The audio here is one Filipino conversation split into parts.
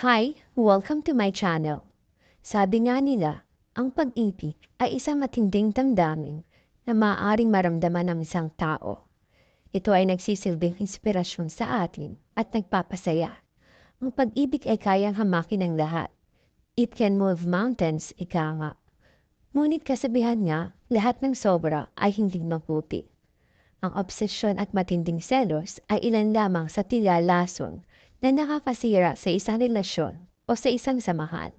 Hi! Welcome to my channel. Sabi nga nila, ang pag-ibig ay isang matinding damdamin na maaaring maramdaman ng isang tao. Ito ay nagsisilbing inspirasyon sa atin at nagpapasaya. Ang pag-ibig ay kayang hamakin ng lahat. It can move mountains, ika nga. Ngunit kasabihan nga, lahat ng sobra ay hindi mabuti. Ang obsesyon at matinding selos ay ilan lamang sa tila lason na nakakasira sa isang relasyon o sa isang samahan.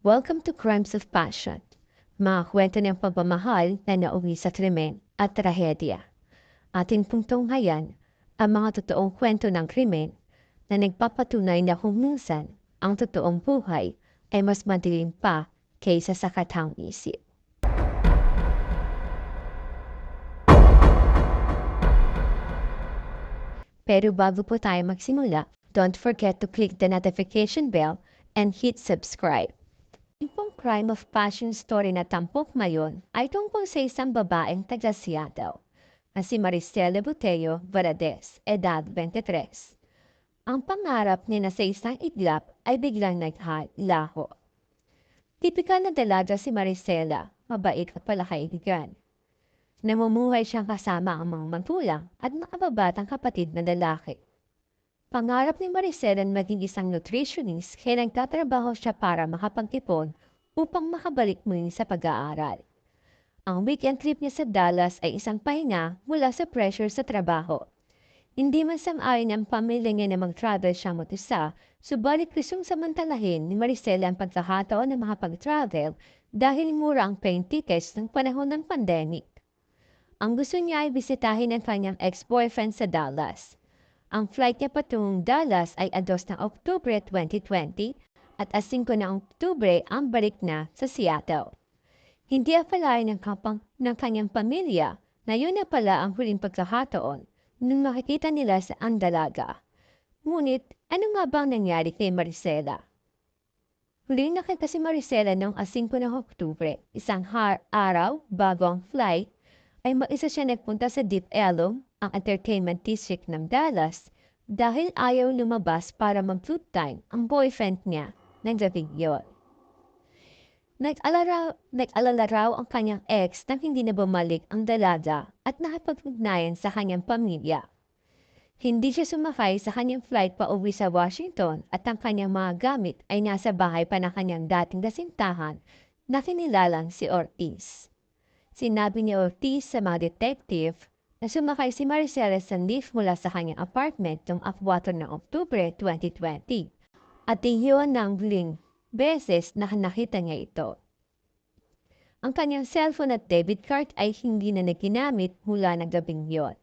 Welcome to Crimes of Passion, mga kwento ng pagmamahal na nauwi sa krimen at trahedya. Ating puntong ngayon ang mga totoong kwento ng krimen na nagpapatunay na kung minsan ang totoong buhay ay mas madilim pa kaysa sa katang isip. Pero bago po tayo magsimula, don't forget to click the notification bell and hit subscribe. Yung crime of passion story na tampok ngayon ay tungkol sa isang babaeng taga Seattle na si Maricela Buteo Varadez, edad 23. Ang pangarap niya na sa isang iglap ay biglang naglaho. Tipikal na dalaga si Maricela, mabait at palakaibigan. Namumuhay siyang kasama ang mga magulang at makababatang kapatid na lalaki. Pangarap ni Maricela maging isang nutritionist kaya nagtatrabaho siya para makapag-ipon upang makabalik muli sa pag-aaral. Ang weekend trip niya sa Dallas ay isang pahinga mula sa pressure sa trabaho. Hindi man sang-ayon ang pamilya niya na mag-travel siya mag-isa, subalit gustong samantalahin ni Maricela ang pagkakataon na makapag-travel dahil mura ang plane tickets ng panahon ng pandemic. Ang gusto niya ay bisitahin ang kanyang ex-boyfriend sa Dallas. Ang flight niya patungong Dallas ay 2 ng Oktubre 2020 at 5 ng Oktubre ang balik na sa Seattle. Hindi akalain ng kanyang pamilya na yun na pala ang huling pagkakataon nung makikita nila sa ang dalaga. Ngunit ano nga bang nangyari kay Maricela? Huling nakita si Maricela noong 5 ng Oktubre, isang araw bago ang flight, ay mag-isa siya nagpunta sa Deep Ellum, ang entertainment district ng Dallas, dahil ayaw lumabas para mag-food time ang boyfriend niya ng gabing yun. Nag-alala raw ang kanyang ex nang hindi na bumalik ang dalaga at nakipag-ugnayan sa kanyang pamilya. Hindi siya sumakay sa kanyang flight pa uwi sa Washington at ang kanyang mga gamit ay nasa bahay pa ng kanyang dating kasintahan na kinilalang si Ortiz. Sinabi ni Ortiz sa mga detective na sumakay si Maricela sa lift mula sa kanyang apartment noong 4 ng Oktubre 2020 at iyon ng huling beses na nakita niya ito. Ang kanyang cellphone at debit card ay hindi na naginamit mula ng gabing yon.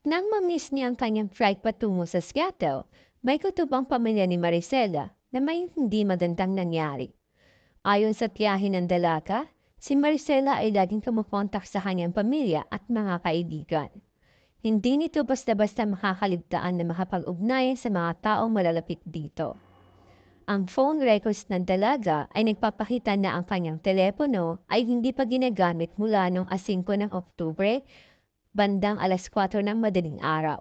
Nang ma-miss niya ang kanyang flight patungo sa Seattle, may kutubang pamilya ni Maricela na may hindi magandang nangyari. Ayon sa tiyahin ng dalaga, si Maricela ay laging kumukontak sa kanyang pamilya at mga kaibigan. Hindi nito basta-basta makakaligtaan na makapag-ugnayan sa mga taong malalapit dito. Ang phone records ng dalaga ay nagpapakita na ang kanyang telepono ay hindi pa ginagamit mula noong 5 ng Oktubre, bandang 4:00 ng madaling araw.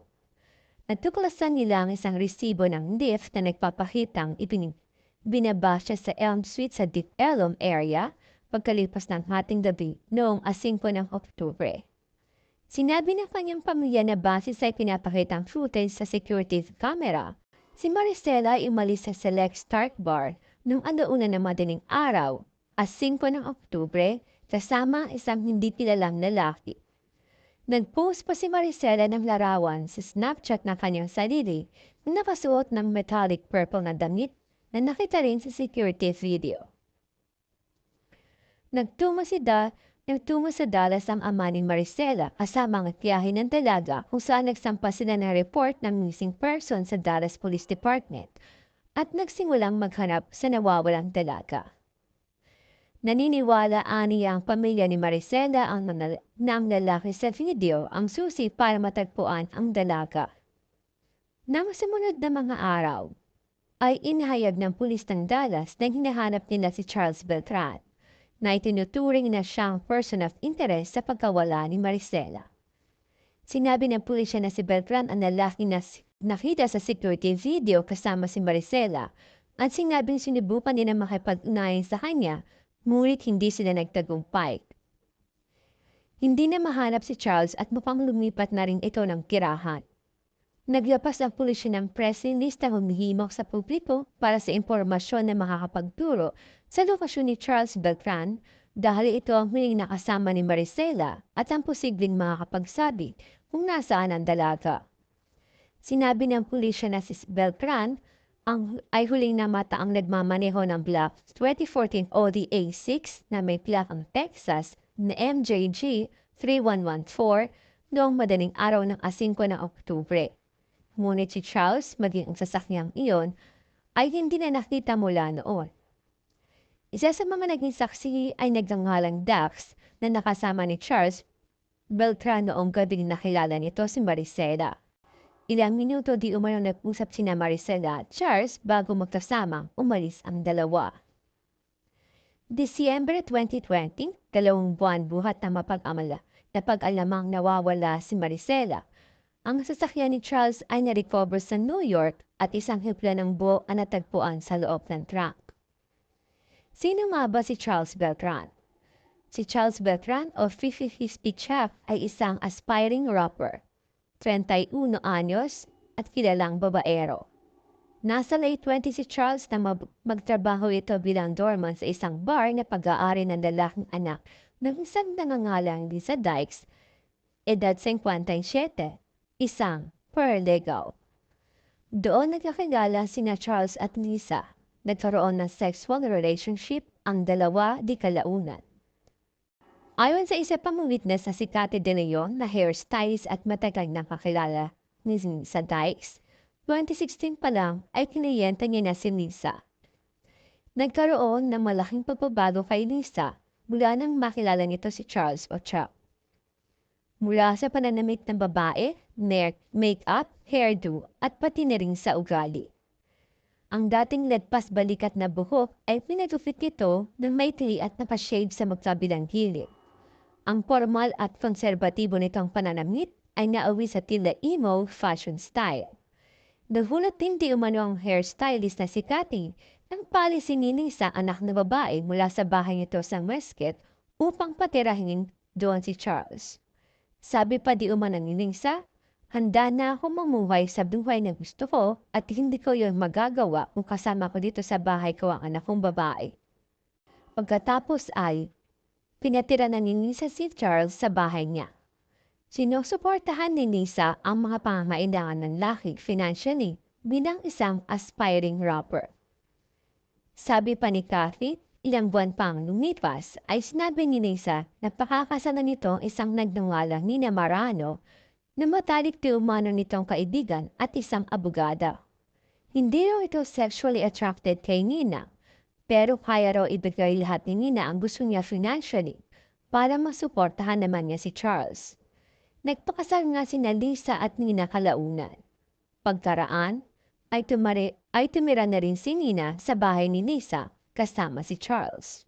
Natuklasan nila ang isang resibo ng lift na nagpapakitang binaba siya sa Elm Street sa Deep Ellum area pagkalipas ng hating gabi noong 5 ng Oktubre. Sinabi ng kanyang pamilya na base sa pinapakitang footage sa security camera, si Maricela ay umalis sa Select Start Bar noong 1 ng madaling araw, 5 ng Oktubre, kasama isang hindi kilalang lalaki. Nag-post pa si Maricela ng larawan sa Snapchat ng kanyang sarili na nakasuot ng metallic purple na damit na nakita rin sa security video. Nagtungo sa Dallas ang ama ni Maricela kasama ang tiyahin ng dalaga kung saan nagsampa sila ng report ng missing person sa Dallas Police Department at nagsimulang maghanap sa nawawalang dalaga. Naniniwala aniya ang pamilya ni Maricela na ang lalaki sa video ang susi para matagpuan ang dalaga. Nang sumunod na mga araw, ay inihayag ng pulis ng Dallas na hinahanap nila si Charles Beltran, na itinuturing na siyang person of interest sa pagkawala ni Maricela. Sinabi ng pulisya na si Beltran ang lalaki na nakita sa security video kasama si Maricela at sinabing sinubukan nila makipag-ugnayan sa kanya, ngunit hindi sila nagtagumpay. Hindi na mahanap si Charles at mukhang lumipat na rin ito ng tirahan. Naglapas ang pulisya ng press release na humihimok sa publiko para sa impormasyon na makakapagturo sa lokasyon ni Charles Beltran dahil ito ang huling nakasama ni Maricela at ang posibleng makakapagsabi kung nasaan ang dalaga. Sinabi ng pulisya na si Beltran ay huling namata ang nagmamaneho ng Black 2014 Audi A6 na may plakang Texas na MJG 3114 noong madaling araw ng 5 ng Oktubre. Ngunit si Charles, maging ang sasakyang iyon, ay hindi na nakita mula noon. Isa sa mga naging saksi ay nagngangalang Dax na nakasama ni Charles Beltran noong gabing nakilala nito si Maricela. Ilang minuto di umano nag-usap sina Maricela at Charles bago magkasamang umalis ang dalawa. Disyembre 2020, 2 buwan buhat na pag-alamang nawawala si Maricela. Ang sasakyan ni Charles ay na-recover sa New York at isang hipla ng buo ang natagpuan sa loob ng truck. Sino nga ba si Charles Beltran? Si Charles Beltran o Fifi Chef ay isang aspiring rapper, 31 anyos at kilalang babaero. Nasa late 20 si Charles na magtrabaho ito bilang doorman sa isang bar na pag-aari ng lalaking anak ng isang nangangalang Lisa Dykes, edad 57. Isang paralegal. Doon nagkakilala sina Charles at Lisa. Nagkaroon ng sexual relationship ang dalawa di kalaunan. Ayon sa isa pang witness na si Kate De Leon na hairstylist at matagal nang kakilala ni Lisa Dykes, 2016 pa lang ay kiniyenta niya na si Lisa. Nagkaroon ng malaking pagbabago kay Lisa mula nang makilala nito si Charles o Chuck. Mula sa pananamit ng babae, make-up, hairdo at pati na rin sa ugali. Ang dating ledpas balikat na buhok ay pinagupit nito ng maikli at napashade sa magkabilang gilid. Ang formal at konserbatibo nitong pananamit ay nauwi sa tila emo fashion style. Nagulat din di umano ang hairstylist na si Cathy nang palisin ni Lisa anak na babae mula sa bahay nito sa Mesquite upang patirahin doon si Charles. Sabi pa di umano ni Lisa, handa na akong mamuhay sa buhay na gusto ko at hindi ko yon magagawa kung kasama ko dito sa bahay ko ang anak kong babae. Pagkatapos ay, pinatira na ni Lisa si Charles sa bahay niya. Sinusuportahan ni Lisa ang mga pangangailangan ng laki financially bilang isang aspiring rapper. Sabi pa ni Kathy, ilang buwan pang lumipas ay sinabi ni Lisa na pakakasalan nito isang nagnangalang Nina Marano na matalik di umano nitong kaibigan at isang abogada. Hindi raw ito sexually attracted kay Nina, pero kaya raw ibigay lahat ni Nina ang gusto niya financially para masuportahan naman niya si Charles. Nagpakasal nga sina Lisa at Nina kalaunan. Pagkaraan ay tumira na rin si Nina sa bahay ni Lisa kasama si Charles.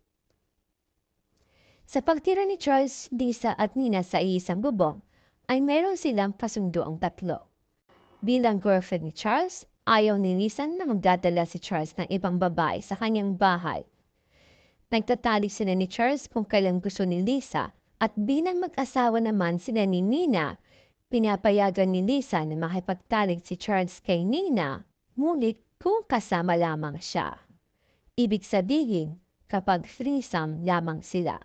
Sa pagtira ni Charles, Lisa at Nina sa isang bubong, ay meron silang kasunduang tatlo. Bilang girlfriend ni Charles, ayaw ni Lisa na magdadala si Charles ng ibang babae sa kanyang bahay. Nagtatalik sila ni Charles kung kailan gusto ni Lisa at bilang mag-asawa naman sila ni Nina, pinapayagan ni Lisa na makipagtalik si Charles kay Nina, ngunit kung kasama lamang siya. Ibig sabihin, kapag threesome lamang sila.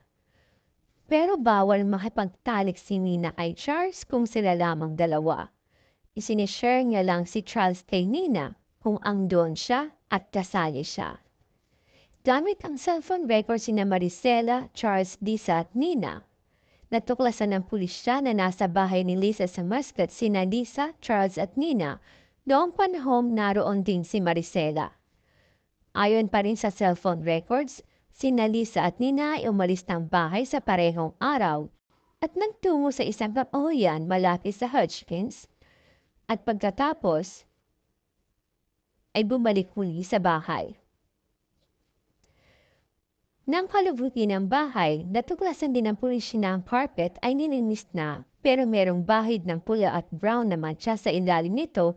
Pero bawal makipagtalik si Nina kay Charles kung sila lamang dalawa. Isinishare niya lang si Charles kay Nina kung andon siya at kasali siya. Gamit ang cellphone record sina Maricela, Charles, Lisa at Nina. Natuklasan ng pulisya na nasa bahay ni Lisa sa Muscat sina Lisa, Charles at Nina. Noong panahon naroon din si Maricela. Ayon pa rin sa cellphone records, sina Lisa at Nina ay umalis ng bahay sa parehong araw at nagtungo sa isang kapahuyan malapit sa Hodgkins at pagkatapos ay bumalik muli sa bahay. Nang kalubuti ng bahay, natuklasan din ng pulisya na ang carpet ay nilinis na pero merong bahid ng pula at brown na mancha sa ilalim nito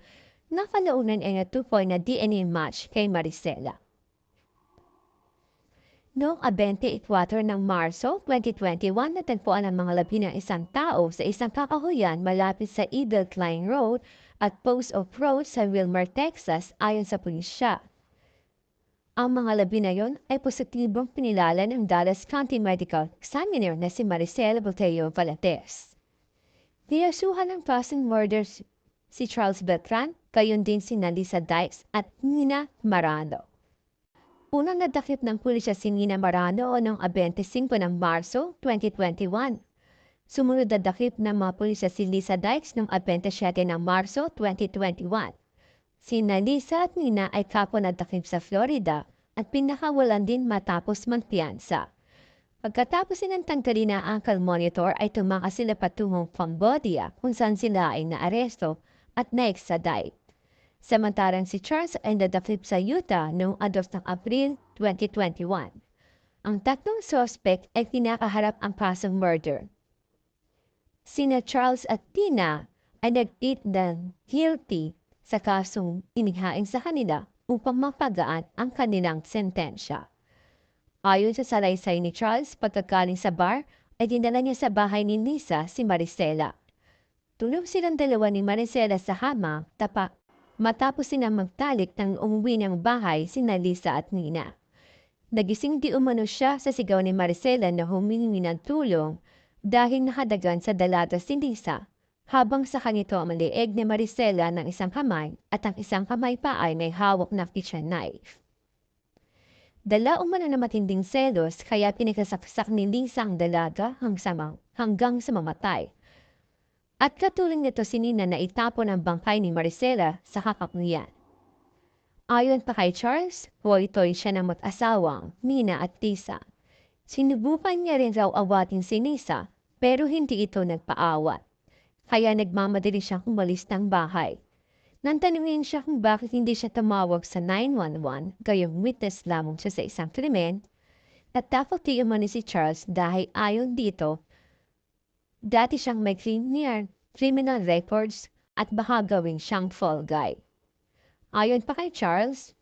Nakalaunan ay natukoy na DNA match kay Maricela. Noong 24 ng Marso 2021, natagpuan ang mga labi ng isang tao sa isang kakahuyan malapit sa Eagle Klein Road at Post of Road sa Wilmer, Texas ayon sa pulisya. Ang mga labi na yon ay positibong pinilala ng Dallas County Medical Examiner na si Maricela Boteo Valadez. Niyasuhan ng passing murder si Charles Beltran, gayon din si Lisa Dykes at Nina Marano. Unang nadakip ng pulisya si Nina Marano noong 25 ng Marso 2021. Sumunod na dakip ng mga pulisya si Lisa Dykes noong 27 ng Marso 2021. Si Lisa at Nina ay kapwa nadakip sa Florida at pinakawalan din matapos magpiyansa. Pagkatapos silang tanggalin ang ankle monitor ay tumakas sila patungong Cambodia kung saan sila ay naaresto at na-extradite. Samantarang si Charles ay nadakip sa Utah noong 2 ng Abril 2021. Ang tatlong suspect ay kinakaharap ang kasong murder. Sina Charles at Tina ay nag-plead ng guilty sa kasong inihain sa kanila upang mapagaan ang kanilang sentensya. Ayon sa salaysay ni Charles, pagkagaling sa bar, ay dinala niya sa bahay ni Lisa si Maricela. Tulog silang dalawa ni Maricela sa hamang matapos silang magtalik nang umuwi ng bahay sina Lisa at Nina. Nagising di umano siya sa sigaw ni Maricela na humingi ng tulong dahil nakadagan sa dalata si Lisa, habang sa kanito ang maliig ni Maricela ng isang kamay at ang isang kamay pa ay may hawak na kitchen knife. Dala umano na matinding selos kaya pinakasaksak ni Lisa ang dalaga hanggang sa mamatay. At katulong nito si Nina na itapon ang bangkay ni Maricela sa kakapnuyan. Ayon pa kay Charles, hoy-toy siya ng mag-asawang Nina at Lisa. Sinubukan niya rin raw awatin si Lisa pero hindi ito nagpaawat. Kaya nagmamadali siyang umalis ng bahay. Nang tanungin siya kung bakit hindi siya tumawag sa 911, gayong witness lamang siya sa isang krimen, natakot di umano si Charles dahil ayon dito, dati siyang may criminal records at baka gawing siyang fall guy. Ayon pa kay Charles,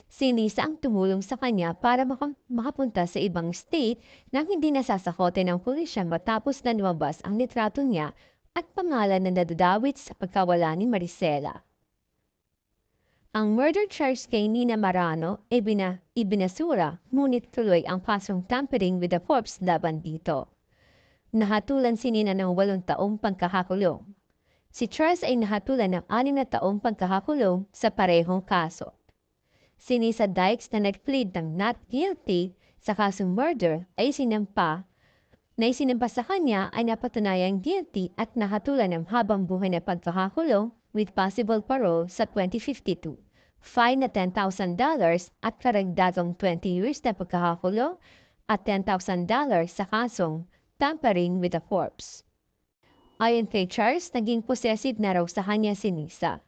si Lisa ang tumulong sa kanya para makapunta sa ibang state nang hindi nasasakote ng pulisya matapos na lumabas ang litrato niya at pangalan na nadadawit sa pagkawala ni Maricela. Ang murder charge kay Nina Marano ay ibinasura, ngunit tuloy ang kasong tampering with the corpse laban dito. Nahatulan si Nina ng 8 taong pagkakakulong. Si Charles ay nahatulan ng 6 na taong pagkakakulong sa parehong kaso. Si Lisa Dykes na nag-plead ng not guilty sa kasong murder ay isinampa sa kanya ay napatunayang guilty at nahatulan ng habang buhay na pagkakakulong with possible parole sa 2052, fine na $10,000 at karagdagang 20 years na pagkakakulong at $10,000 sa kasong tampering with a corpse. Ayon kay Charles, naging possessive na raw sa kanya si Lisa.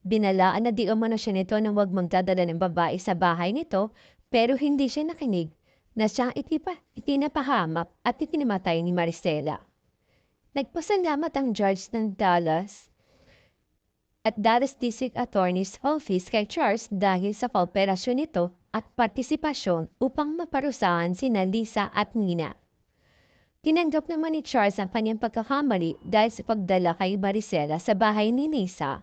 Binalaan na di umano siya nito nang wag magdadala ng babae sa bahay nito pero hindi siya nakinig na siyang itinapahamak at itinamatay ni Maricela. Nagpasalamat ang judge ng Dallas at Dallas District Attorney's Office kay Charles dahil sa kooperasyon nito at partisipasyon upang maparusahan sina Lisa at Nina. Tinanggap naman ni Charles ang kanyang pagkakamali dahil sa pagdala kay Maricela sa bahay ni Lisa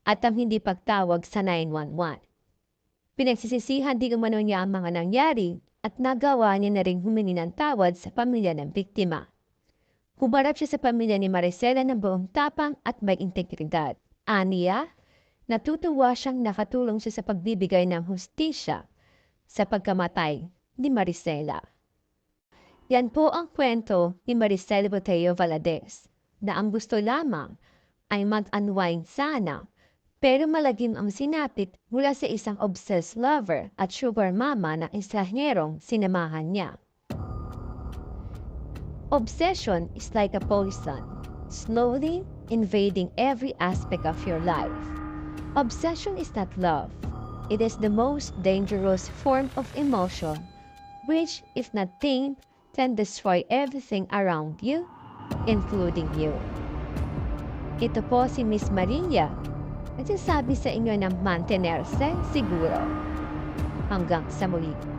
at ang hindi pagtawag sa 911. Pinagsisisihan di umano niya ang mga nangyari at nagawa niya na ring humingi ng tawad sa pamilya ng biktima. Humarap siya sa pamilya ni Maricela ng buong tapang at may integridad. Aniya, natutuwa siyang nakatulong siya sa pagbibigay ng hustisya sa pagkamatay ni Maricela. Yan po ang kwento ni Maricela Boteo Valadez na ang gusto lamang ay mag-unwind sana pero malagim ang sinapit mula sa isang obsessed lover at sugar mama na estrangerong sinamahan niya. Obsession is like a poison, slowly invading every aspect of your life. Obsession is not love. It is the most dangerous form of emotion, which, if not tamed, can destroy everything around you, including you. Ito po si Miss Maria nagsasabi sa inyo ng mantenerse siguro. Hanggang sa muli.